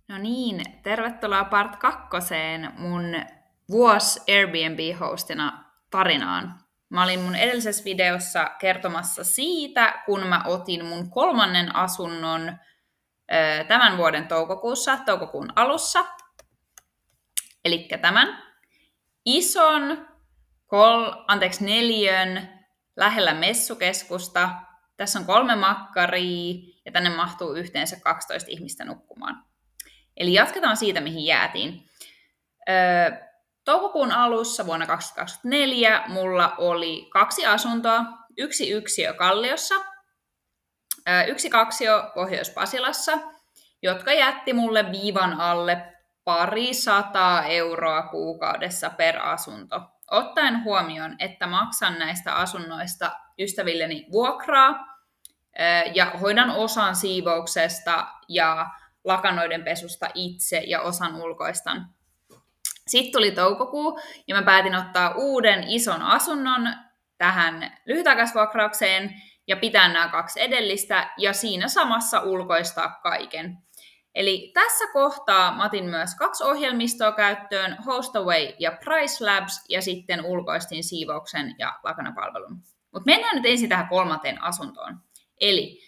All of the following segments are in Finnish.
No niin, tervetuloa part kakkoseen mun vuosi Airbnb-hostina tarinaan. Mä olin mun edellisessä videossa kertomassa siitä, kun mä otin mun kolmannen asunnon tämän vuoden toukokuun alussa. Eli tämän ison neliön lähellä messukeskusta. Tässä on 3 makkaria ja tänne mahtuu yhteensä 12 ihmistä nukkumaan. Eli jatketaan siitä, mihin jäätiin. Toukokuun alussa vuonna 2024 mulla oli 2 asuntoa, 1 yksiö Kalliossa, 1 kaksio Pohjois-Pasilassa, jotka jätti mulle viivan alle 200 euroa kuukaudessa per asunto. Ottaen huomioon, että maksan näistä asunnoista ystävilleni vuokraa ja hoidan osan siivouksesta ja lakanoiden pesusta itse ja osan ulkoistan. Sitten tuli toukokuu ja mä päätin ottaa uuden ison asunnon tähän lyhytaikaisvuokraukseen ja pitää nämä 2 edellistä ja siinä samassa ulkoistaa kaiken. Eli tässä kohtaa mä otin myös 2 ohjelmistoa käyttöön, HostAway ja PriceLabs, ja sitten ulkoistin siivouksen ja lakanapalvelun. Mutta mennään nyt ensin tähän 3. asuntoon. Eli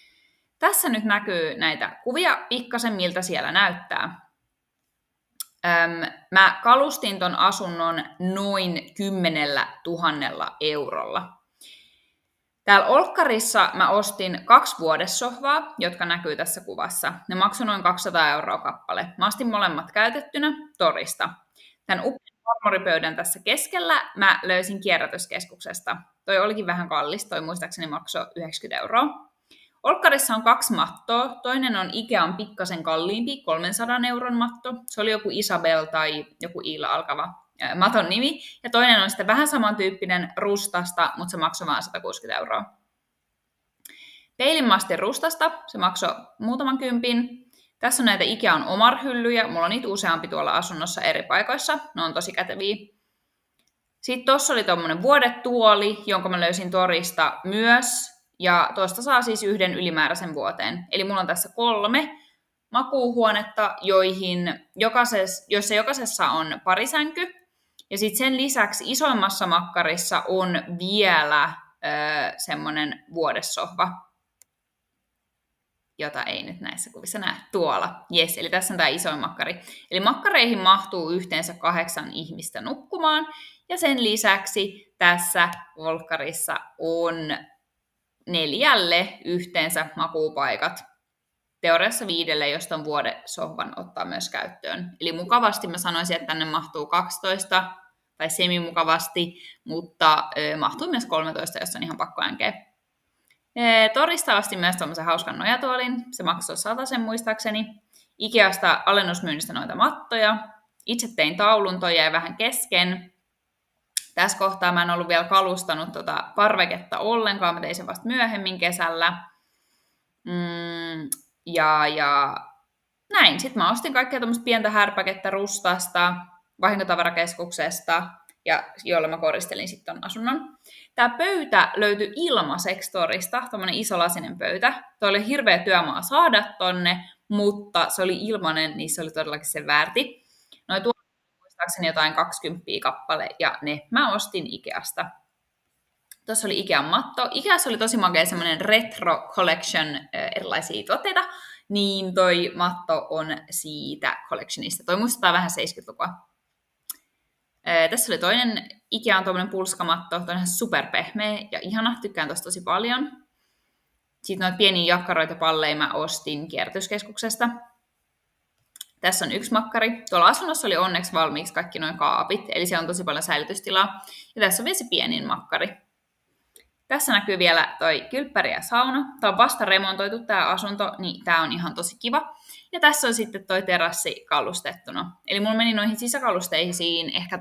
tässä nyt näkyy näitä kuvia pikkasen, miltä siellä näyttää. Mä kalustin ton asunnon noin 10 000 eurolla. Täällä Olkkarissa mä ostin 2 vuodessohvaa, jotka näkyy tässä kuvassa. Ne maksoi noin 200 euroa kappale. Mä ostin molemmat käytettynä torista. Tän upean marmoripöydän tässä keskellä mä löysin kierrätyskeskuksesta. Toi olikin vähän kallis, toi muistaakseni maksoi 90 euroa. Olkkarissa on 2 mattoa. Toinen on Ikean pikkasen kalliimpi, 300 euron matto. Se oli joku Isabel tai joku Iilla alkava maton nimi. Ja toinen on sitten vähän samantyyppinen rustasta, mutta se maksoi vain 160 euroa. Peilin mä ostin rustasta, se maksoi muutaman kympin. Tässä on näitä Ikean Omar-hyllyjä. Mulla on niitä useampi tuolla asunnossa eri paikoissa. Ne on tosi käteviä. Sitten tuossa oli tommonen vuodetuoli, jonka mä löysin torista myös. Ja tuosta saa siis 1 ylimääräisen vuoteen. Eli mulla on tässä 3 makuuhuonetta, joissa jokaisessa on parisänky. Ja sitten sen lisäksi isoimmassa makkarissa on vielä semmoinen vuodessohva, jota ei nyt näissä kuvissa näe tuolla. Jes, eli tässä on tämä isoin makkari. Eli makkareihin mahtuu yhteensä 8 ihmistä nukkumaan. Ja sen lisäksi tässä Volkkarissa on 4 yhteensä makuupaikat. Teoriassa 5, jos ton vuodesohvan ottaa myös käyttöön. Eli mukavasti mä sanoisin, että tänne mahtuu 12, tai semimukavasti, mutta mahtuu myös 13, jos on ihan pakko änkeä. Torista ostin myös tommosen hauskan nojatuolin. Se maksoi 100 muistaakseni. Ikeasta alennusmyynnistä noita mattoja. Itse tein taulun, toi jäi vähän kesken. Tässä kohtaa mä en ollut vielä kalustanut parveketta ollenkaan, mä tein sen vasta myöhemmin kesällä. Ja näin. Sitten mä ostin kaikkea tuommoista pientä härpäkettä rustasta, vahinkotavarakeskuksesta, ja jolla mä koristelin sitten ton asunnon. Tää pöytä löytyi ilmaiseksi torista, tommonen isolasinen pöytä. Toi oli hirveä työmaa saada tonne, mutta se oli ilmainen, niin se oli todellakin sen väärti. Noin muistaakseni jotain 20 kappale, ja ne mä ostin Ikeasta. Tuossa oli Ikean matto. Ikeassa oli tosi makea semmoinen retro collection erilaisia tuotteita, niin toi matto on siitä collectionista. Toi muistuttaa vähän 70-lukua. Tässä oli toinen Ikean tuommoinen pulskamatto, toi on ihan superpehmeä ja ihana, tykkään tosta tosi paljon. Sitten noita pieniä jakkaroita palleja mä ostin kierrätyskeskuksesta. Tässä on 1 makkari. Tuolla asunnossa oli onneksi valmiiksi kaikki noin kaapit, eli siellä on tosi paljon säilytystilaa. Ja tässä on vielä se pienin makkari. Tässä näkyy vielä toi kylppäri ja sauna. Tämä on vasta remontoitu tämä asunto, niin tämä on ihan tosi kiva. Ja tässä on sitten toi terassi kalustettuna. Eli mulla meni noihin sisäkalusteisiin ehkä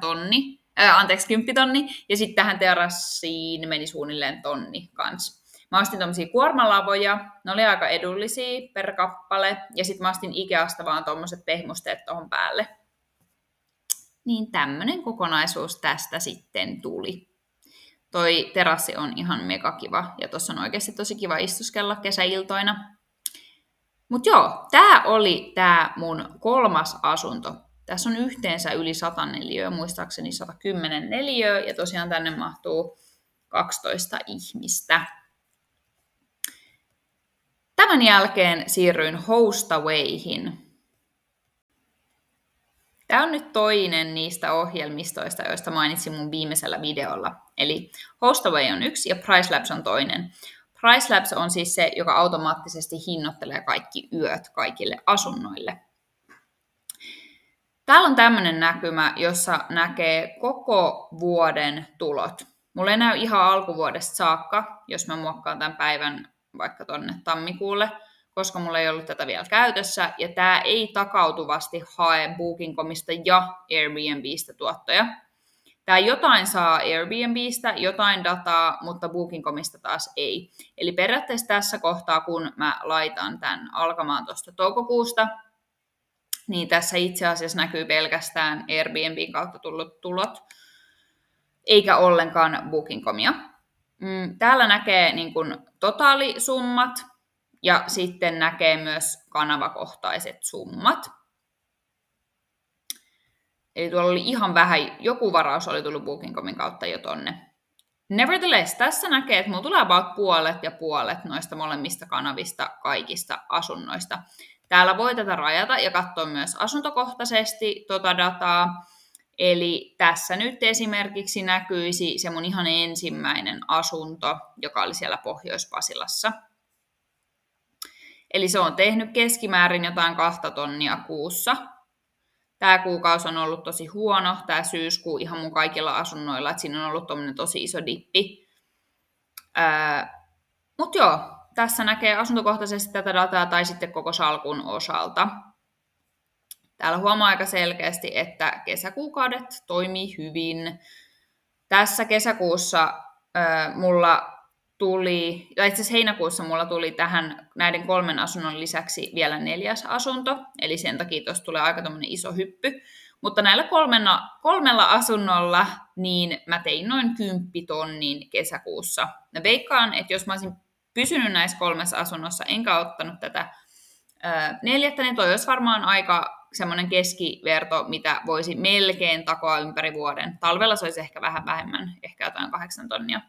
10 000, ja sitten tähän terassiin meni suunnilleen 1 000 kans. Mä ostin tommosia kuormalavoja, ne oli aika edullisia per kappale, ja sitten mä ostin Ikeasta vaan tommoset pehmusteet tohon päälle. Niin tämmönen kokonaisuus tästä sitten tuli. Toi terassi on ihan mega kiva, ja tuossa on oikeasti tosi kiva istuskella kesäiltoina. Mutta joo, tämä oli tämä mun 3. asunto. Tässä on yhteensä yli 100 neliöä, muistaakseni 110 neliöä, ja tosiaan tänne mahtuu 12 ihmistä. Tämän jälkeen siirryin Hostawayhin. Tämä on nyt toinen niistä ohjelmistoista, joista mainitsin mun viimeisellä videolla. Eli Hostaway on yksi ja PriceLabs on toinen. PriceLabs on siis se, joka automaattisesti hinnoittelee kaikki yöt kaikille asunnoille. Täällä on tämmöinen näkymä, jossa näkee koko vuoden tulot. Mulla ei näy ihan alkuvuodesta saakka, jos mä muokkaan tämän päivän vaikka tonne tammikuulle, koska mulla ei ollut tätä vielä käytössä, ja tämä ei takautuvasti hae Booking.comista ja Airbnbistä tuottoja. Tämä jotain saa Airbnbistä, jotain dataa, mutta Booking.comista taas ei. Eli periaatteessa tässä kohtaa, kun mä laitan tämän alkamaan tuosta toukokuusta, niin tässä itse asiassa näkyy pelkästään Airbnbin kautta tullut tulot, eikä ollenkaan Booking.comia. Täällä näkee niin kuin totaalisummat ja sitten näkee myös kanavakohtaiset summat. Eli tuolla oli ihan vähän, joku varaus oli tullut Booking.comin kautta jo tonne. Nevertheless, tässä näkee, että mulla tulee about puolet ja puolet noista molemmista kanavista kaikista asunnoista. Täällä voi tätä rajata ja katsoa myös asuntokohtaisesti tota dataa. Eli tässä nyt esimerkiksi näkyisi se mun ihan ensimmäinen asunto, joka oli siellä Pohjois-Pasilassa. Eli se on tehnyt keskimäärin jotain 2 tonnia kuussa. Tämä kuukausi on ollut tosi huono, tämä syyskuu ihan mun kaikilla asunnoilla, että siinä on ollut tommoinen tosi iso dippi. Mutta joo, tässä näkee asuntokohtaisesti tätä dataa tai sitten koko salkun osalta. Täällä huomaa aika selkeästi, että kesäkuukaudet toimii hyvin. Tässä kesäkuussa mulla tuli, tai itse asiassa heinäkuussa mulla tuli tähän näiden 3 asunnon lisäksi vielä 4. asunto, eli sen takia tuossa tulee aika tommoinen iso hyppy. Mutta näillä 3 asunnolla niin mä tein noin 10 tonnin kesäkuussa. Mä veikkaan, että jos mä olisin pysynyt näissä 3 asunnossa, enkä ottanut tätä 4, niin toi olisi varmaan aika semmoinen keskiverto, mitä voisi melkein takoa ympäri vuoden. Talvella se olisi ehkä vähän vähemmän, ehkä jotain 8 tonnia.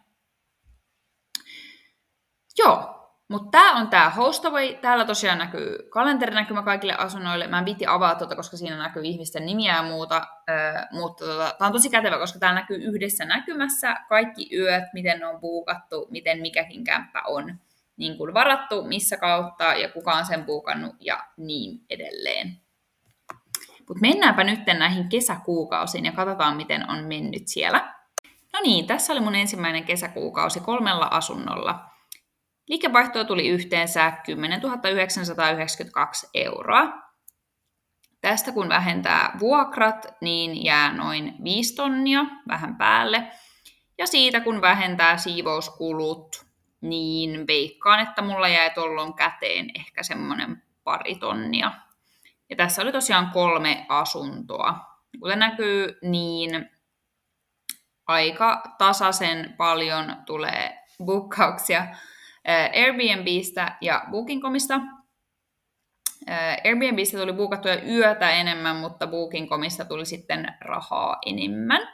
Joo, mutta tämä on tämä Hostaway. Täällä tosiaan näkyy kalenterinäkymä kaikille asunnoille. Mä en viitti avaa tuota, koska siinä näkyy ihmisten nimiä ja muuta. Mutta tämä on tosi kätevä, koska täällä näkyy yhdessä näkymässä kaikki yöt, miten ne on buukattu, miten mikäkin kämppä on niin kuin varattu, missä kautta ja kuka on sen buukannut ja niin edelleen. Mutta mennäänpä nyt näihin kesäkuukausiin ja katsotaan, miten on mennyt siellä. No niin, tässä oli mun ensimmäinen kesäkuukausi 3 asunnolla. Liikevaihtoa tuli yhteensä 10 992 €. Tästä kun vähentää vuokrat, niin jää noin 5 tonnia, vähän päälle. Ja siitä kun vähentää siivouskulut, niin veikkaan, että mulla jäi tollon käteen ehkä semmoinen 2 tonnia. Ja tässä oli tosiaan 3 asuntoa. Kuten näkyy, niin aika tasaisen paljon tulee bookkauksia Airbnbistä ja Booking.comista. Airbnbistä tuli buukattuja yötä enemmän, mutta Booking.comista tuli sitten rahaa enemmän.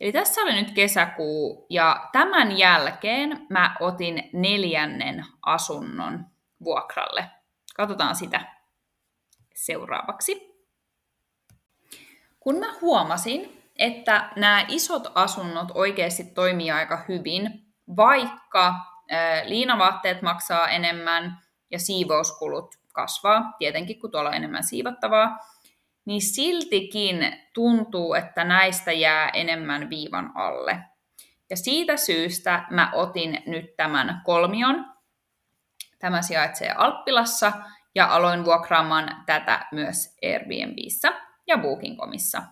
Eli tässä oli nyt kesäkuu, ja tämän jälkeen mä otin 4. asunnon vuokralle. Katsotaan sitä seuraavaksi. Kun mä huomasin, että nämä isot asunnot oikeasti toimii aika hyvin, vaikka liinavaatteet maksaa enemmän ja siivouskulut kasvaa, tietenkin kun tuolla on enemmän siivottavaa, niin siltikin tuntuu, että näistä jää enemmän viivan alle. Ja siitä syystä mä otin nyt tämän 3. Tämä sijaitsee Alppilassa ja aloin vuokraamaan tätä myös Airbnbissä ja Booking.comissa.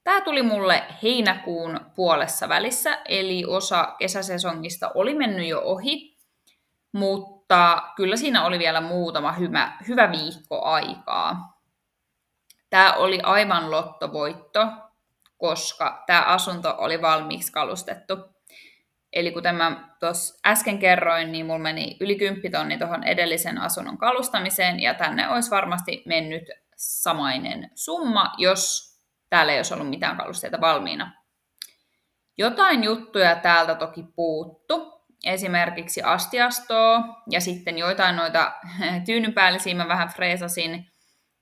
Tämä tuli mulle heinäkuun puolessa välissä, eli osa kesäsesongista oli mennyt jo ohi, mutta kyllä siinä oli vielä muutama hyvä viikko aikaa. Tämä oli aivan lottovoitto, koska tämä asunto oli valmiiksi kalustettu. Eli kuten mä tuossa äsken kerroin, niin mulla meni yli 10 000 tuohon edellisen asunnon kalustamiseen, ja tänne olisi varmasti mennyt samainen summa, jos täällä ei olisi ollut mitään kalusteita valmiina. Jotain juttuja täältä toki puuttu, esimerkiksi astiastoa, ja sitten joitain noita tyynynpäällisiä mä vähän freesasin,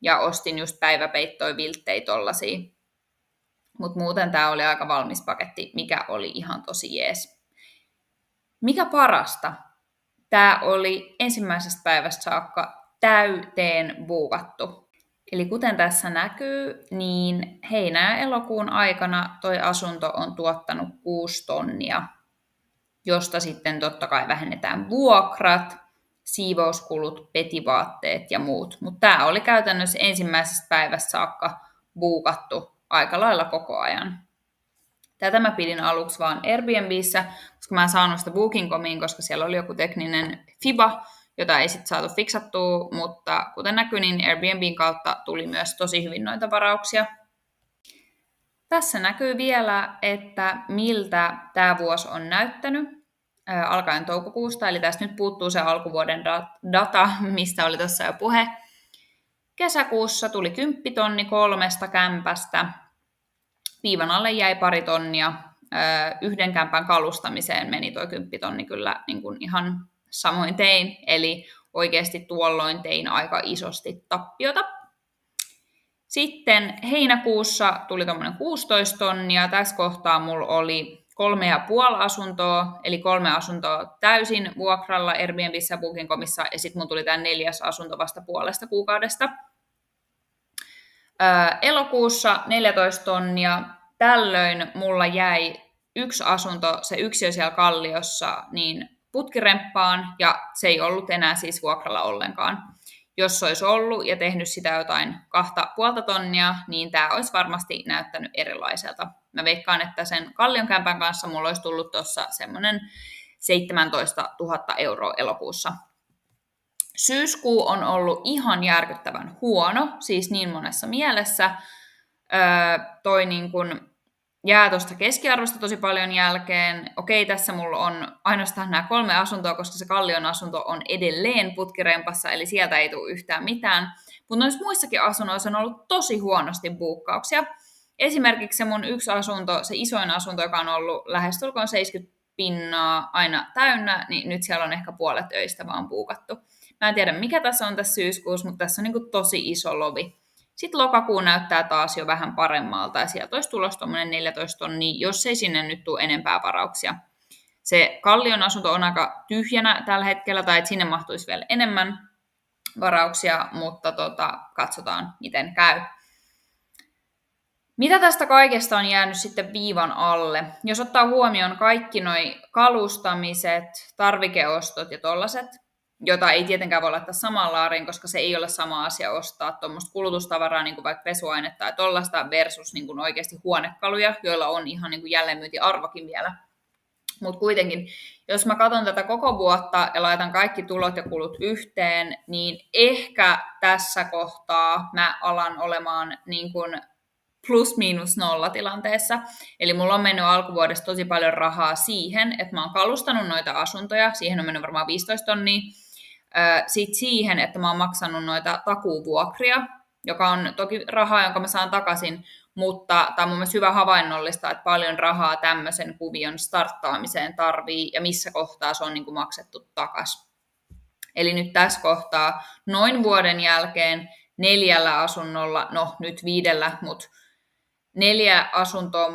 ja ostin just päiväpeittoja, vilttejä tollasia. Mutta muuten tää oli aika valmis paketti, mikä oli ihan tosi jees. Mikä parasta? Tää oli ensimmäisestä päivästä saakka täyteen buukattu. Eli kuten tässä näkyy, niin heinä- ja elokuun aikana toi asunto on tuottanut 6 tonnia, josta sitten totta kai vähennetään vuokrat, siivouskulut, petivaatteet ja muut. Mutta tämä oli käytännössä ensimmäisestä päivästä saakka buukattu aika lailla koko ajan. Tätä mä pidin aluksi vaan Airbnbissä, koska mä en saanut sitä Booking.comiin, koska siellä oli joku tekninen FIBA, jota ei sitten saatu fiksattua, mutta kuten näkyy, niin Airbnbin kautta tuli myös tosi hyvin noita varauksia. Tässä näkyy vielä, että miltä tämä vuosi on näyttänyt alkaen toukokuusta, eli tästä nyt puuttuu se alkuvuoden data, mistä oli tuossa jo puhe. Kesäkuussa tuli 10 000 3 kämpästä, viivan alle jäi 2 tonnia, yhden kämpän kalustamiseen meni tuo 10 000 kyllä niin kuin ihan samoin tein, eli oikeasti tuolloin tein aika isosti tappiota. Sitten heinäkuussa tuli tuommoinen 16 tonnia. Tässä kohtaa mulla oli 3,5 asuntoa, eli 3 asuntoa täysin vuokralla Airbnbissä ja Booking.comissa, ja sitten mulla tuli tämä 4. asunto vasta puolesta kuukaudesta. Elokuussa 14 tonnia. Tällöin mulla jäi 1 asunto, se yksiö siellä Kalliossa, niin putkiremppaan, ja se ei ollut enää siis vuokralla ollenkaan. Jos se olisi ollut ja tehnyt sitä jotain 2,5 tonnia, niin tämä olisi varmasti näyttänyt erilaiselta. Mä veikkaan, että sen Kallion kämpän kanssa mulla olisi tullut tuossa semmoinen 17 000 euroa elokuussa. Syyskuu on ollut ihan järkyttävän huono, siis niin monessa mielessä. Toi niin kun jää tuosta keskiarvosta tosi paljon jälkeen. Okei, tässä mulla on ainoastaan nämä 3 asuntoa, koska se Kallion asunto on edelleen putkirempassa, eli sieltä ei tule yhtään mitään. Mutta noissa muissakin asunnoissa on ollut tosi huonosti buukkauksia. Esimerkiksi se mun 1 asunto, se isoin asunto, joka on ollut lähestulkoon 70 pinnaa aina täynnä, niin nyt siellä on ehkä puolet öistä vaan buukattu. Mä en tiedä, mikä tässä on tässä syyskuussa, mutta tässä on niin kuin tosi iso lovi. Sitten lokakuu näyttää taas jo vähän paremmalta, ja sieltä olisi tulossa tuommoinen 14 tonnia, jos ei sinne nyt tule enempää varauksia. Se Kallion asunto on aika tyhjänä tällä hetkellä, tai että sinne mahtuisi vielä enemmän varauksia, mutta katsotaan, miten käy. Mitä tästä kaikesta on jäänyt sitten viivan alle? Jos ottaa huomioon kaikki noi kalustamiset, tarvikeostot ja tollaset, jota ei tietenkään voi laittaa samaan laariin, koska se ei ole sama asia ostaa tuommoista kulutustavaraa, niin kuin vaikka pesuainetta tai tollaista versus niin kuin oikeasti huonekaluja, joilla on ihan niin kuin jälleenmyyntiarvokin vielä. Mutta kuitenkin, jos mä katson tätä koko vuotta ja laitan kaikki tulot ja kulut yhteen, niin ehkä tässä kohtaa mä alan olemaan niin kuin plus-miinus nolla tilanteessa. Eli mulla on mennyt alkuvuodesta tosi paljon rahaa siihen, että mä oon kalustanut noita asuntoja, siihen on mennyt varmaan 15 tonnia, sitten siihen, että mä oon maksanut noita takuuvuokria, joka on toki rahaa, jonka mä saan takaisin, mutta tämä on mun mielestä hyvä havainnollista, että paljon rahaa tämmöisen kuvion starttaamiseen tarvii ja missä kohtaa se on niin kuin maksettu takaisin. Eli nyt tässä kohtaa noin vuoden jälkeen 4 asunnolla, no nyt 5, mutta 4 asuntoa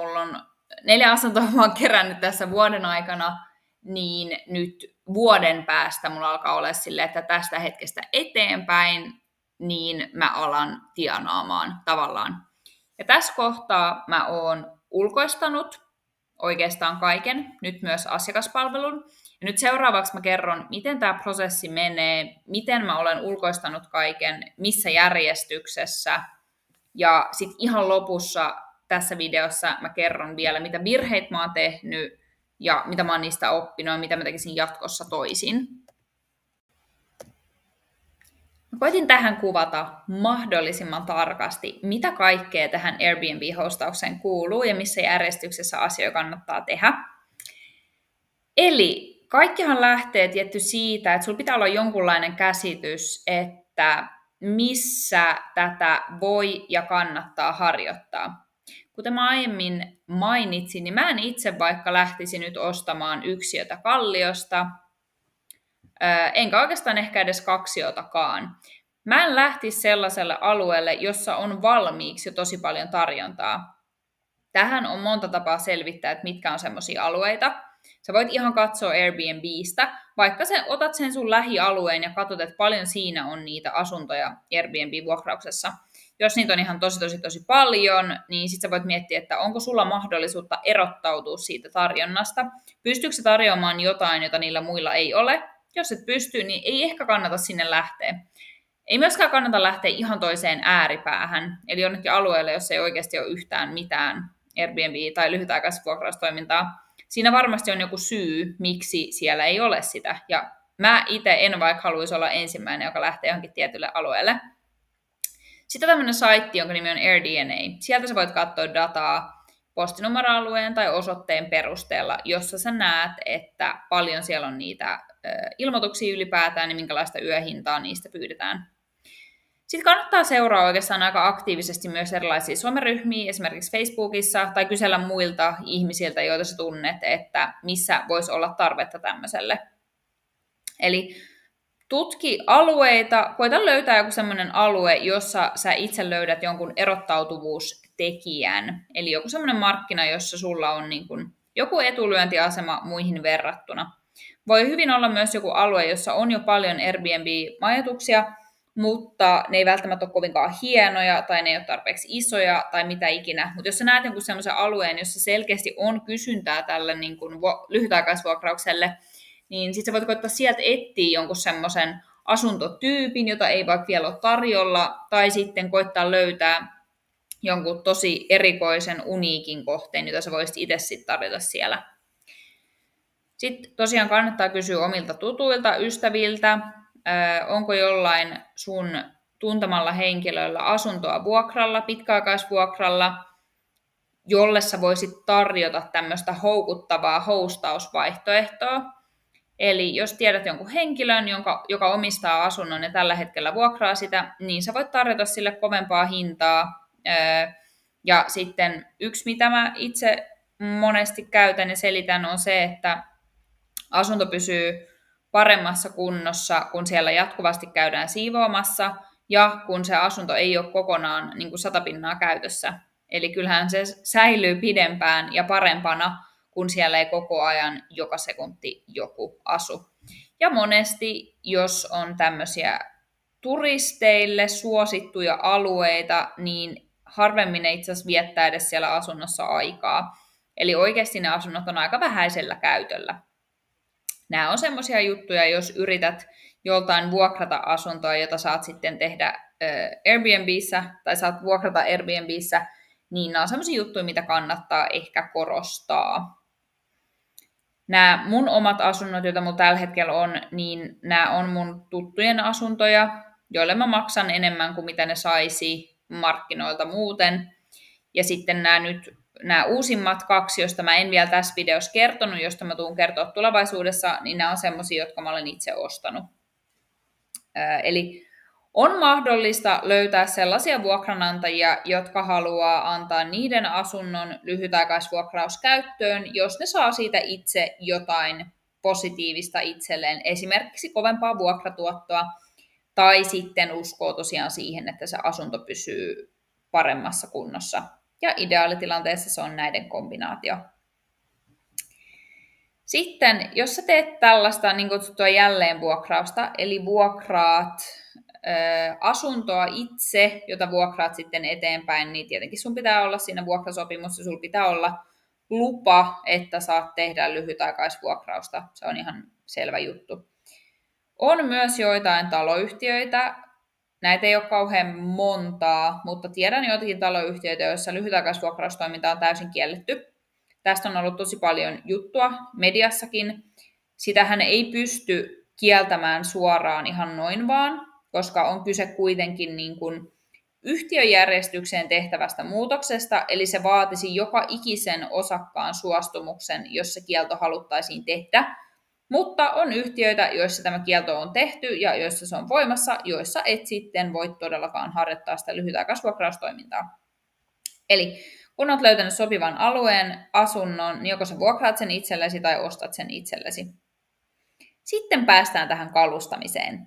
mä oon kerännyt tässä vuoden aikana, niin nyt vuoden päästä mulla alkaa olla silleen, että tästä hetkestä eteenpäin, niin mä alan tienaamaan tavallaan. Ja tässä kohtaa mä oon ulkoistanut oikeastaan kaiken, nyt myös asiakaspalvelun. Ja nyt seuraavaksi mä kerron, miten tämä prosessi menee, miten mä olen ulkoistanut kaiken, missä järjestyksessä. Ja sitten ihan lopussa tässä videossa mä kerron vielä, mitä virheitä mä oon tehnyt ja mitä mä oon niistä oppinut ja mitä mä tekisin jatkossa toisin. Mä koitin tähän kuvata mahdollisimman tarkasti, mitä kaikkea tähän Airbnb-hostaukseen kuuluu ja missä järjestyksessä asioita kannattaa tehdä. Eli kaikkihan lähtee tietty siitä, että sulla pitää olla jonkunlainen käsitys, että missä tätä voi ja kannattaa harjoittaa. Kuten mä aiemmin mainitsin, niin mä en itse vaikka lähtisi nyt ostamaan yksiötä Kalliosta, enkä oikeastaan ehkä edes kaksiotakaan. Mä en lähtisi sellaiselle alueelle, jossa on valmiiksi jo tosi paljon tarjontaa. Tähän on monta tapaa selvittää, että mitkä on semmoisia alueita. Sä voit ihan katsoa Airbnbistä, vaikka otat sen sun lähialueen ja katsot, että paljon siinä on niitä asuntoja Airbnb-vuokrauksessa. Jos niitä on ihan tosi paljon, niin sit sä voit miettiä, että onko sulla mahdollisuutta erottautua siitä tarjonnasta. Pystyykö se tarjoamaan jotain, jota niillä muilla ei ole? Jos et pysty, niin ei ehkä kannata sinne lähteä. Ei myöskään kannata lähteä ihan toiseen ääripäähän, eli jonnekin alueelle, jossa ei oikeasti ole yhtään mitään Airbnb- tai lyhytaikaisvuokraustoimintaa. Siinä varmasti on joku syy, miksi siellä ei ole sitä. Ja mä itse en vaikka haluaisi olla ensimmäinen, joka lähtee johonkin tietylle alueelle. Sitten tämmöinen saitti, jonka nimi on AirDNA. Sieltä sä voit katsoa dataa postinumeroalueen tai osoitteen perusteella, jossa sä näet, että paljon siellä on niitä ilmoituksia ylipäätään, niin minkälaista yöhintaa niistä pyydetään. Sitten kannattaa seuraa oikeastaan aika aktiivisesti myös erilaisia someryhmiä, esimerkiksi Facebookissa, tai kysellä muilta ihmisiltä, joita sä tunnet, että missä voisi olla tarvetta tämmöiselle. Eli tutki alueita, koita löytää joku semmoinen alue, jossa sä itse löydät jonkun erottautuvuustekijän. Eli joku semmoinen markkina, jossa sulla on niin kuin joku etulyöntiasema muihin verrattuna. Voi hyvin olla myös joku alue, jossa on jo paljon Airbnb-majoituksia, mutta ne ei välttämättä ole kovinkaan hienoja, tai ne ei ole tarpeeksi isoja, tai mitä ikinä. Mutta jos sä näet jonkun semmoisen alueen, jossa selkeästi on kysyntää tälle niin kuin lyhytaikaisvuokraukselle, niin sitten sä voit koittaa sieltä etsiä jonkun semmoisen asuntotyypin, jota ei vaikka vielä ole tarjolla, tai sitten koittaa löytää jonkun tosi erikoisen, uniikin kohteen, jota sä voisit itse sitten tarjota siellä. Sitten tosiaan kannattaa kysyä omilta tutuilta, ystäviltä, onko jollain sun tuntemalla henkilöllä asuntoa vuokralla, pitkäaikaisvuokralla, jolle sä voisit tarjota tämmöistä houkuttavaa hostausvaihtoehtoa. Eli jos tiedät jonkun henkilön, joka omistaa asunnon ja tällä hetkellä vuokraa sitä, niin sä voit tarjota sille kovempaa hintaa. Ja sitten yksi, mitä mä itse monesti käytän ja selitän, on se, että asunto pysyy paremmassa kunnossa, kun siellä jatkuvasti käydään siivoamassa, ja kun se asunto ei ole kokonaan niin kuin 100% käytössä. Eli kyllähän se säilyy pidempään ja parempana, kun siellä ei koko ajan joka sekunti joku asu. Ja monesti, jos on tämmöisiä turisteille suosittuja alueita, niin harvemmin ne itse asiassa viettää edes siellä asunnossa aikaa. Eli oikeasti ne asunnot on aika vähäisellä käytöllä. Nämä on semmoisia juttuja, jos yrität joltain vuokrata asuntoa, jota saat sitten tehdä Airbnbissä, tai saat vuokrata Airbnbissä, niin nämä on semmoisia juttuja, mitä kannattaa ehkä korostaa. Nämä mun omat asunnot, joita mulla tällä hetkellä on, niin nämä on mun tuttujen asuntoja, joille mä maksan enemmän kuin mitä ne saisi markkinoilta muuten. Ja sitten nämä uusimmat kaksi, joista mä en vielä tässä videossa kertonut, josta mä tuun kertoa tulevaisuudessa, niin nämä on semmoisia, jotka mä olen itse ostanut. Eli on mahdollista löytää sellaisia vuokranantajia, jotka haluaa antaa niiden asunnon lyhytaikaisvuokrauskäyttöön, jos ne saa siitä itse jotain positiivista itselleen, esimerkiksi kovempaa vuokratuottoa, tai sitten uskoo tosiaan siihen, että se asunto pysyy paremmassa kunnossa. Ja ideaalitilanteessa se on näiden kombinaatio. Sitten, jos sä teet tällaista niin kutsuttua jälleenvuokrausta, eli vuokraat asuntoa itse, jota vuokraat sitten eteenpäin, niin tietenkin sun pitää olla siinä vuokrasopimus ja sulla pitää olla lupa, että saat tehdä lyhytaikaisvuokrausta. Se on ihan selvä juttu. On myös joitain taloyhtiöitä, näitä ei ole kauhean montaa, mutta tiedän joitakin taloyhtiöitä, joissa lyhytaikaisvuokraustoiminta on täysin kielletty. Tästä on ollut tosi paljon juttua mediassakin. Sitähän ei pysty kieltämään suoraan ihan noin vaan, koska on kyse kuitenkin niin kuin yhtiöjärjestykseen tehtävästä muutoksesta, eli se vaatisi joka ikisen osakkaan suostumuksen, jos se kielto haluttaisiin tehdä. Mutta on yhtiöitä, joissa tämä kielto on tehty ja joissa se on voimassa, joissa et sitten voi todellakaan harjoittaa sitä lyhytaikaisvuokraustoimintaa. Eli kun olet löytänyt sopivan alueen, asunnon, niin joko sä vuokraat sen itsellesi tai ostat sen itsellesi. Sitten päästään tähän kalustamiseen.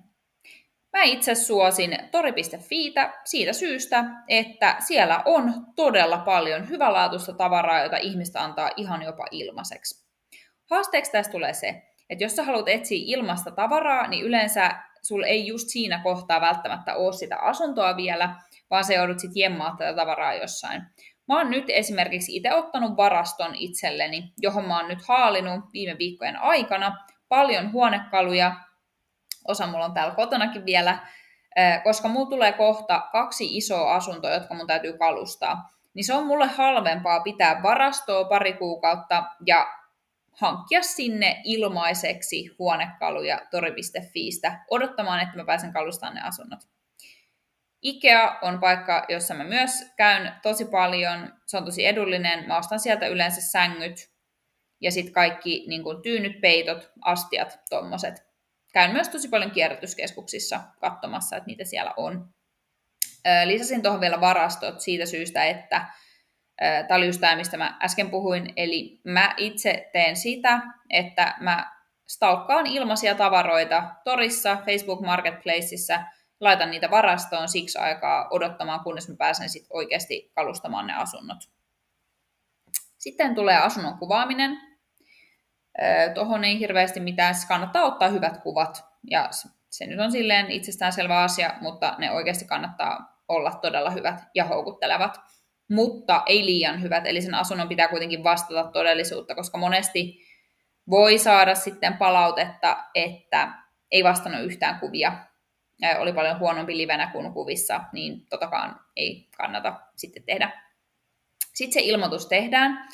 Mä itse suosin tori.fiitä siitä syystä, että siellä on todella paljon hyvälaatuista tavaraa, jota ihmistä antaa ihan jopa ilmaiseksi. Haasteeksi tästä tulee se, että jos sä haluat etsiä ilmaista tavaraa, niin yleensä sulla ei just siinä kohtaa välttämättä ole sitä asuntoa vielä, vaan sä joudut sitten jemmaa tätä tavaraa jossain. Mä oon nyt esimerkiksi itse ottanut varaston itselleni, johon mä oon nyt haalinut viime viikkojen aikana paljon huonekaluja. Osa mulla on täällä kotonakin vielä, koska mulla tulee kohta 2 isoa asuntoa, jotka mun täytyy kalustaa. Niin se on mulle halvempaa pitää varastoa pari kuukautta ja hankkia sinne ilmaiseksi huonekaluja tori.fiistä odottamaan, että mä pääsen kalustamaan ne asunnot. IKEA on paikka, jossa mä myös käyn tosi paljon. Se on tosi edullinen. Mä ostan sieltä yleensä sängyt ja sitten kaikki niin kuin tyynyt, peitot, astiat, tommoset. Käyn myös tosi paljon kierrätyskeskuksissa katsomassa, että mitä siellä on. Lisäsin tuohon vielä varastot siitä syystä, että tämä oli just tämä, mistä mä äsken puhuin. Eli mä itse teen sitä, että mä stalkkaan ilmaisia tavaroita torissa, Facebook Marketplaceissa, laitan niitä varastoon siksi aikaa odottamaan, kunnes mä pääsen sit oikeasti kalustamaan ne asunnot. Sitten tulee asunnon kuvaaminen. Tuohon ei hirveästi mitään, siis kannattaa ottaa hyvät kuvat. Ja se nyt on silleen itsestäänselvä asia, mutta ne oikeasti kannattaa olla todella hyvät ja houkuttelevat. Mutta ei liian hyvät, eli sen asunnon pitää kuitenkin vastata todellisuutta, koska monesti voi saada sitten palautetta, että ei vastannut yhtään kuvia. Oli paljon huonompi livenä kuin kuvissa, niin totakaan ei kannata sitten tehdä. Sitten se ilmoitus tehdään.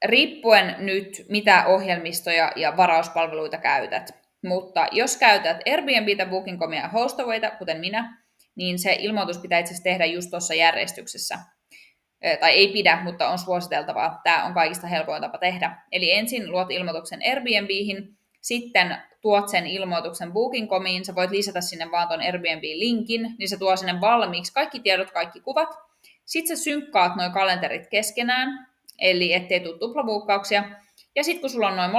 Riippuen nyt, mitä ohjelmistoja ja varauspalveluita käytät. Mutta jos käytät Airbnbtä, Booking.comia ja Hostawayta, kuten minä, niin se ilmoitus pitää itse asiassa tehdä just tuossa järjestyksessä. Tai ei pidä, mutta on suositeltavaa. Tämä on kaikista helpoin tapa tehdä. Eli ensin luot ilmoituksen Airbnbihin, sitten tuot sen ilmoituksen Booking.comiin, sä voit lisätä sinne vaan ton Airbnb-linkin, niin se tuo sinne valmiiksi kaikki tiedot, kaikki kuvat. Sitten sä synkkaat nuo kalenterit keskenään, eli ettei tule tuplabuukkauksia. Ja sitten kun sulla on noin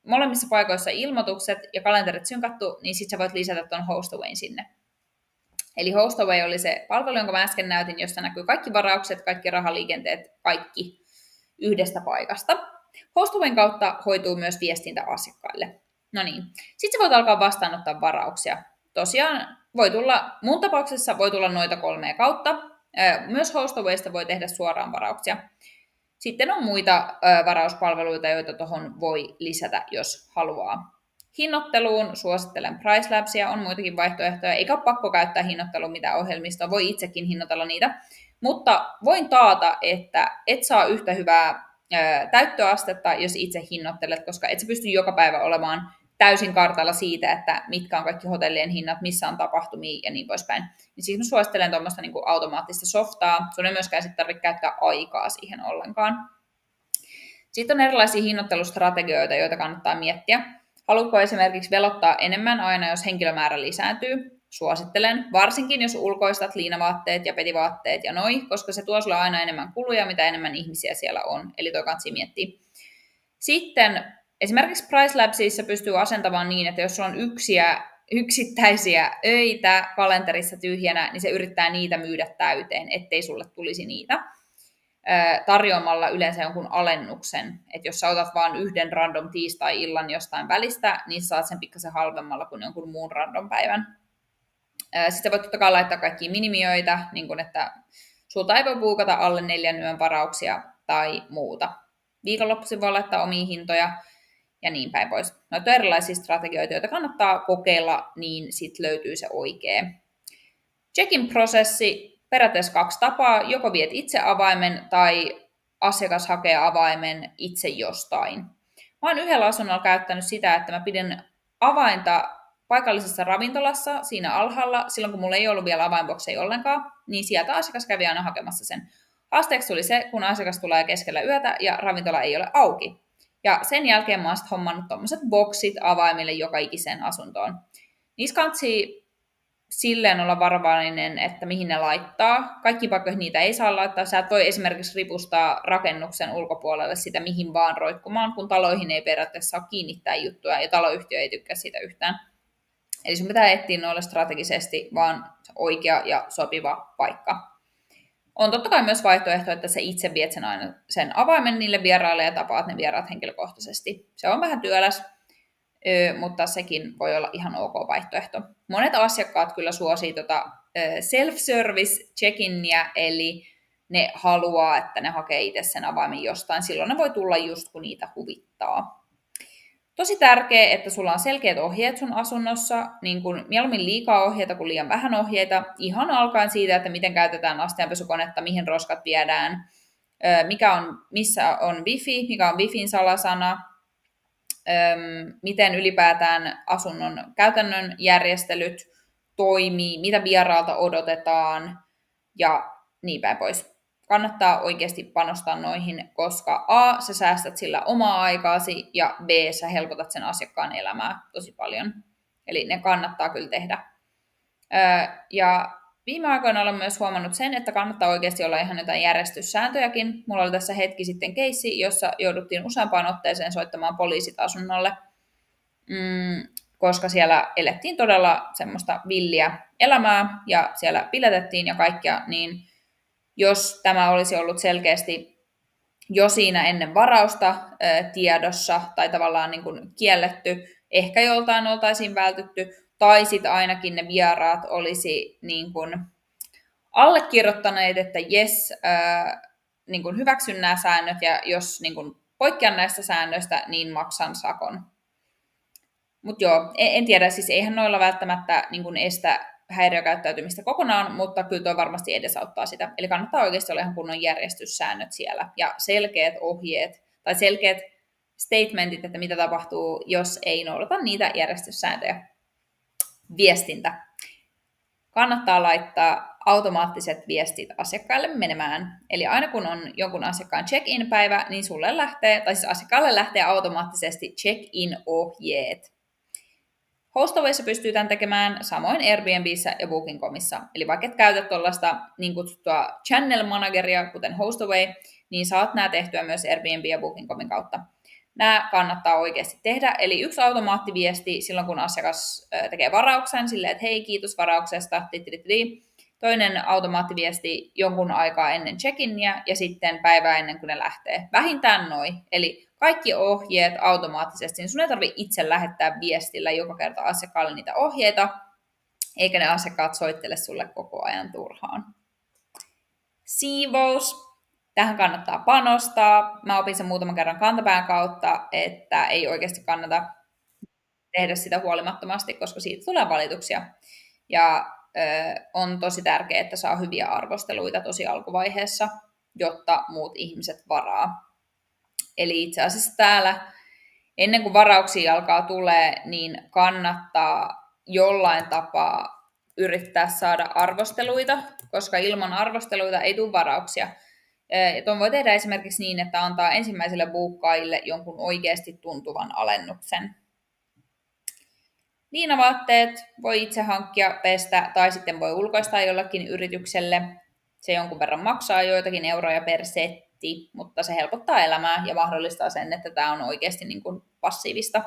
molemmissa paikoissa ilmoitukset ja kalenterit synkattu, niin sitten sä voit lisätä ton Hostawayn sinne. Eli Hostaway oli se palvelu, jonka mä äsken näytin, jossa näkyy kaikki varaukset, kaikki rahaliikenteet, kaikki yhdestä paikasta. Hostawayn kautta hoituu myös viestintä asiakkaille. No niin, sitten sä voit alkaa vastaanottaa varauksia. Tosiaan mun tapauksessa voi tulla noita 3 kautta. Myös Hostawaysta voi tehdä suoraan varauksia. Sitten on muita varauspalveluita, joita tuohon voi lisätä, jos haluaa. Hinnoitteluun suosittelen Pricelabsia, on muitakin vaihtoehtoja, eikä ole pakko käyttää hinnoitteluun mitään ohjelmistoa, voi itsekin hinnoitella niitä. Mutta voin taata, että et saa yhtä hyvää täyttöastetta, jos itse hinnoittelet, koska et sä pysty joka päivä olemaan täysin kartalla siitä, että mitkä on kaikki hotellien hinnat, missä on tapahtumia ja niin poispäin. Niin siis mä suosittelen tuommoista niin kuin automaattista softaa. Sun ei myöskään sitten tarvitse käyttää aikaa siihen ollenkaan. Sitten on erilaisia hinnoittelustrategioita, joita kannattaa miettiä. Haluatko esimerkiksi velottaa enemmän aina, jos henkilömäärä lisääntyy? Suosittelen, varsinkin jos ulkoistat liinavaatteet ja petivaatteet ja noi, koska se tuo sulle aina enemmän kuluja, mitä enemmän ihmisiä siellä on. Eli toi kannattaa miettiä. Sitten esimerkiksi Pricelabsissa pystyy asentamaan niin, että jos sulla on yksittäisiä öitä kalenterissa tyhjänä, niin se yrittää niitä myydä täyteen, ettei sulle tulisi niitä. Tarjoamalla yleensä jonkun alennuksen, että jos sä otat vaan yhden random tiistai-illan jostain välistä, niin saat sen pikkasen halvemmalla kuin jonkun muun random päivän. Sitten voit totta kai laittaa kaikkia minimiöitä, niin kuin että sulta ei voi buukata alle 4 yön varauksia tai muuta. Viikonloppuisin voi laittaa omia hintoja ja niin päin pois. Noita on erilaisia strategioita, joita kannattaa kokeilla, niin sitten löytyy se oikea. Check-in-prosessi, periaatteessa 2 tapaa. Joko viet itse avaimen tai asiakas hakee avaimen itse jostain. Mä oon yhdellä asunnolla käyttänyt sitä, että mä pidin avainta paikallisessa ravintolassa siinä alhaalla, silloin kun mulla ei ollut vielä avainbokseja ollenkaan, niin sieltä asiakas kävi aina hakemassa sen. Haasteeksi tuli se, kun asiakas tulee keskellä yötä ja ravintola ei ole auki. Ja sen jälkeen mä oon sitten hommannut tommoset boksit avaimille joka ikiseen asuntoon. Niissä kansi silleen olla varovainen, että mihin ne laittaa. Kaikki paikkoihin niitä ei saa laittaa. Sä et voi esimerkiksi ripustaa rakennuksen ulkopuolelle sitä mihin vaan roikkumaan, kun taloihin ei periaatteessa saa kiinnittää juttuja ja taloyhtiö ei tykkää siitä yhtään. Eli sun pitää etsiä noille strategisesti vaan oikea ja sopiva paikka. On totta kai myös vaihtoehto, että sä itse viet sen avaimen niille vieraille ja tapaat ne vieraat henkilökohtaisesti. Se on vähän työläs, mutta sekin voi olla ihan ok vaihtoehto. Monet asiakkaat kyllä suosii self-service check-inia, eli ne haluaa, että ne hakee itse sen avaimen jostain. Silloin ne voi tulla just kun niitä huvittaa. Tosi tärkeää, että sulla on selkeät ohjeet sun asunnossa, niin kuin mieluummin liikaa ohjeita kuin liian vähän ohjeita, ihan alkaen siitä, että miten käytetään astianpesukonetta, mihin roskat viedään, missä on wifi, mikä on wifin salasana, miten ylipäätään asunnon käytännön järjestelyt toimii, mitä vieraalta odotetaan ja niin päin pois. Kannattaa oikeasti panostaa noihin, koska A, sä säästät sillä omaa aikaasi ja B, sä helpotat sen asiakkaan elämää tosi paljon. Eli ne kannattaa kyllä tehdä. Ja viime aikoina olen myös huomannut sen, että kannattaa oikeasti olla ihan jotain järjestyssääntöjäkin. Mulla oli tässä hetki sitten keissi, jossa jouduttiin useampaan otteeseen soittamaan poliisit asunnolle, koska siellä elettiin todella semmoista villiä elämää ja siellä piletettiin ja kaikkea, niin jos tämä olisi ollut selkeästi jo siinä ennen varausta tiedossa tai tavallaan niin kuin kielletty, ehkä joltain oltaisiin vältytty, tai sitten ainakin ne vieraat olisi niin kuin allekirjoittaneet, että jes, niin kuin hyväksyn nämä säännöt, ja jos niin kuin poikkean näistä säännöistä, niin maksan sakon. Mutta joo, en tiedä, siis eihän noilla välttämättä niin kuin estä häiriökäyttäytymistä kokonaan, mutta kyllä tuo varmasti edesauttaa sitä. Eli kannattaa oikeasti olla ihan kunnon järjestyssäännöt siellä ja selkeät ohjeet tai selkeät statementit, että mitä tapahtuu, jos ei noudata niitä järjestyssääntöjä. Viestintä. Kannattaa laittaa automaattiset viestit asiakkaille menemään. Eli aina kun on jonkun asiakkaan check-in-päivä, niin siis asiakkaalle lähtee automaattisesti check-in-ohjeet. Hostawayssa pystyy tämän tekemään, samoin Airbnbissä ja Booking.comissa. Eli vaikka et käytä tuollaista niin kutsuttua channel manageria, kuten Hostaway, niin saat nämä tehtyä myös Airbnb ja Booking.comin kautta. Nämä kannattaa oikeasti tehdä. Eli yksi automaattiviesti silloin, kun asiakas tekee varauksen, silleen, että hei, kiitos varauksesta, Toinen automaattiviesti jonkun aikaa ennen check-inia ja sitten päivää ennen kuin ne lähtee. Vähintään noin. Eli kaikki ohjeet automaattisesti. Sun ei tarvitse itse lähettää viestillä joka kerta asiakkaalle niitä ohjeita, eikä ne asiakkaat soittele sulle koko ajan turhaan. Siivous. Tähän kannattaa panostaa. Mä opin sen muutaman kerran kantapään kautta, että ei oikeasti kannata tehdä sitä huolimattomasti, koska siitä tulee valituksia. Ja on tosi tärkeää, että saa hyviä arvosteluita tosi alkuvaiheessa, jotta muut ihmiset varaa. Eli itse asiassa täällä, ennen kuin varauksia alkaa tulee, niin kannattaa jollain tapaa yrittää saada arvosteluita, koska ilman arvosteluita ei tule varauksia. Ja tuon voi tehdä esimerkiksi niin, että antaa ensimmäiselle buukkaajille jonkun oikeasti tuntuvan alennuksen. Liinavaatteet voi itse hankkia, pestä tai sitten voi ulkoistaa jollekin yritykselle. Se jonkun verran maksaa joitakin euroja per setti, mutta se helpottaa elämää ja mahdollistaa sen, että tämä on oikeasti niin kuin passiivista.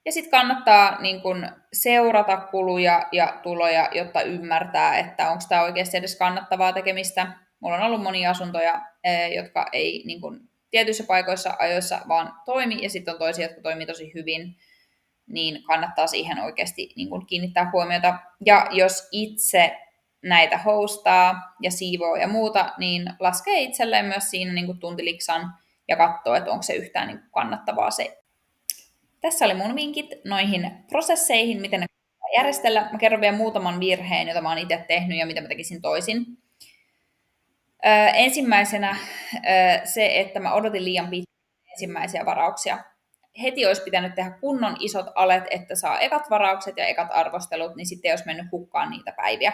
Ja sitten kannattaa niin kuin seurata kuluja ja tuloja, jotta ymmärtää, että onko tämä oikeasti edes kannattavaa tekemistä. Mulla on ollut monia asuntoja, jotka ei niin kuin tietyissä paikoissa ajoissa vaan toimi, ja sitten on toisia, jotka toimii tosi hyvin, niin kannattaa siihen oikeasti niin kuin kiinnittää huomiota. Ja jos itse näitä hostaa ja siivoo ja muuta, niin laskee itselleen myös siinä niin kuin tuntiliksan ja katsoo, että onko se yhtään niin kuin kannattavaa se. Tässä oli mun vinkit noihin prosesseihin, miten ne kannattaa järjestellä. Mä kerron vielä muutaman virheen, jota mä oon itse tehnyt ja mitä mä tekisin toisin. Ensimmäisenä se, että mä odotin liian pitkään ensimmäisiä varauksia. heti olisi pitänyt tehdä kunnon isot alet, että saa ekat varaukset ja ekat arvostelut, niin sitten ei olisi mennyt hukkaan niitä päiviä.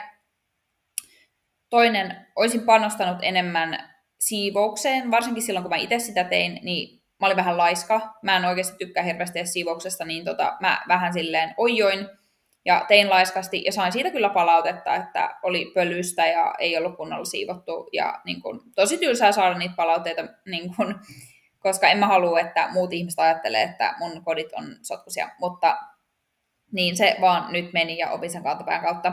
Toinen, olisin panostanut enemmän siivoukseen, varsinkin silloin kun mä itse sitä tein, niin mä olin vähän laiska. Mä en oikeasti tykkää hirveästi siivouksesta, niin mä vähän silleen oijoin ja tein laiskasti ja sain siitä kyllä palautetta, että oli pölystä ja ei ollut kunnolla siivottu. Ja niin kun, tosi tylsää saada niitä palautteita, niin kun, koska en mä halua, että muut ihmiset ajattelee, että mun kodit on sotkuisia. Mutta niin se vaan nyt meni ja opin sen kantapään kautta.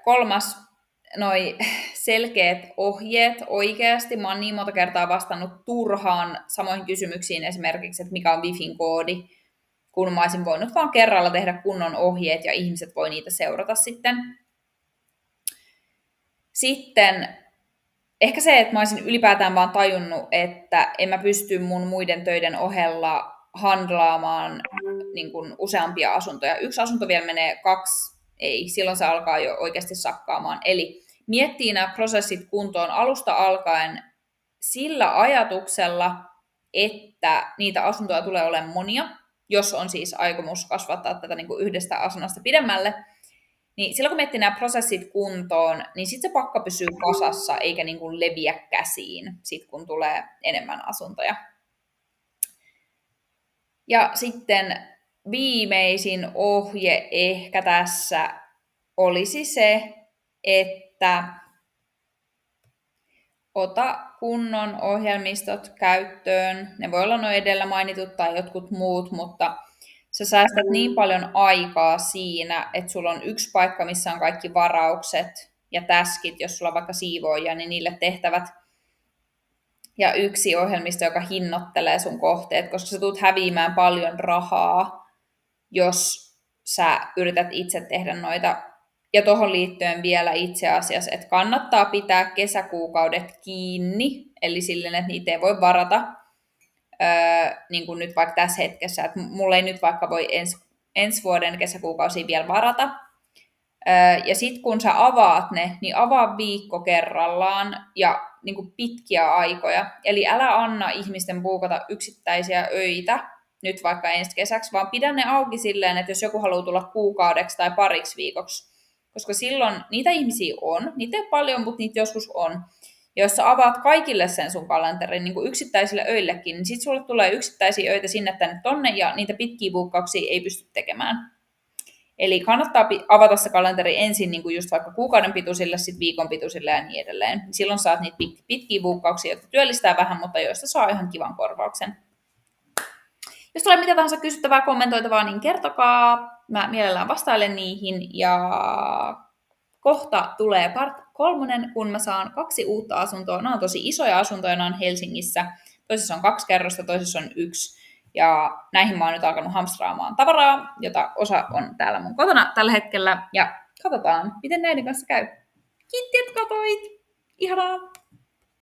Kolmas, noi selkeät ohjeet oikeasti. Mä oon niin monta kertaa vastannut turhaan samoihin kysymyksiin esimerkiksi, että mikä on Wifin koodi, kun mä olisin voinut vaan kerralla tehdä kunnon ohjeet ja ihmiset voi niitä seurata sitten. Sitten ehkä se, että mä olisin ylipäätään vaan tajunnut, että en mä pysty mun muiden töiden ohella handlaamaan niin kuin useampia asuntoja. Yksi asunto vielä menee, 2 ei, silloin se alkaa jo oikeasti sakkaamaan. Eli miettii nämä prosessit kuntoon alusta alkaen sillä ajatuksella, että niitä asuntoja tulee olemaan monia, jos on siis aikomus kasvattaa tätä niin kuin yhdestä asunnosta pidemmälle. Niin silloin kun miettii nämä prosessit kuntoon, niin sitten se pakka pysyy kasassa eikä niin kuin leviä käsiin, sit kun tulee enemmän asuntoja. Ja sitten viimeisin ohje ehkä tässä olisi se, että ota kunnon ohjelmistot käyttöön. Ne voi olla nuo edellä mainitut tai jotkut muut, mutta sä säästät niin paljon aikaa siinä, että sulla on yksi paikka, missä on kaikki varaukset ja taskit, jos sulla on vaikka siivooja, niin niille tehtävät. Ja yksi ohjelmisto, joka hinnoittelee sun kohteet, koska sä tulet häviämään paljon rahaa, jos sä yrität itse tehdä noita. Ja tuohon liittyen vielä itse asiassa, että kannattaa pitää kesäkuukaudet kiinni, eli silleen, että niitä ei voi varata, niin kuin nyt vaikka tässä hetkessä, että mulla ei nyt vaikka voi ensi vuoden kesäkuukausia vielä varata. Ja sitten kun sä avaat ne, niin avaa viikko kerrallaan ja niin kuin pitkiä aikoja. Eli älä anna ihmisten buukata yksittäisiä öitä, nyt vaikka ensi kesäksi, vaan pidä ne auki silleen, että jos joku haluaa tulla kuukaudeksi tai pariksi viikoksi, koska silloin niitä ihmisiä on, niitä ei paljon, mutta niitä joskus on. Ja jos sä avaat kaikille sen sun kalenterin, niin kuin yksittäisille öillekin, niin sit sulle tulee yksittäisiä öitä sinne tänne tonne, ja niitä pitkiä buukkauksia ei pysty tekemään. Eli kannattaa avata se kalenteri ensin niin kuin just vaikka kuukauden pituisille, sitten viikon pituisille ja niin edelleen. Silloin saat niitä pitkiä buukkauksia, jotka työllistää vähän, mutta joista saa ihan kivan korvauksen. Jos tulee mitä tahansa kysyttävää, kommentoitavaa, niin kertokaa. Mä mielellään vastailen niihin. Ja kohta tulee part 3, kun mä saan 2 uutta asuntoa. Nämä on tosi isoja asuntoja, nämä on Helsingissä. Toisessa on 2 kerrosta, toisessa on 1. Ja näihin mä oon nyt alkanut hamstraamaan tavaraa, jota osa on täällä mun kotona tällä hetkellä. Ja katsotaan, miten näiden kanssa käy. Kiitti, että katsoit! Ihanaa!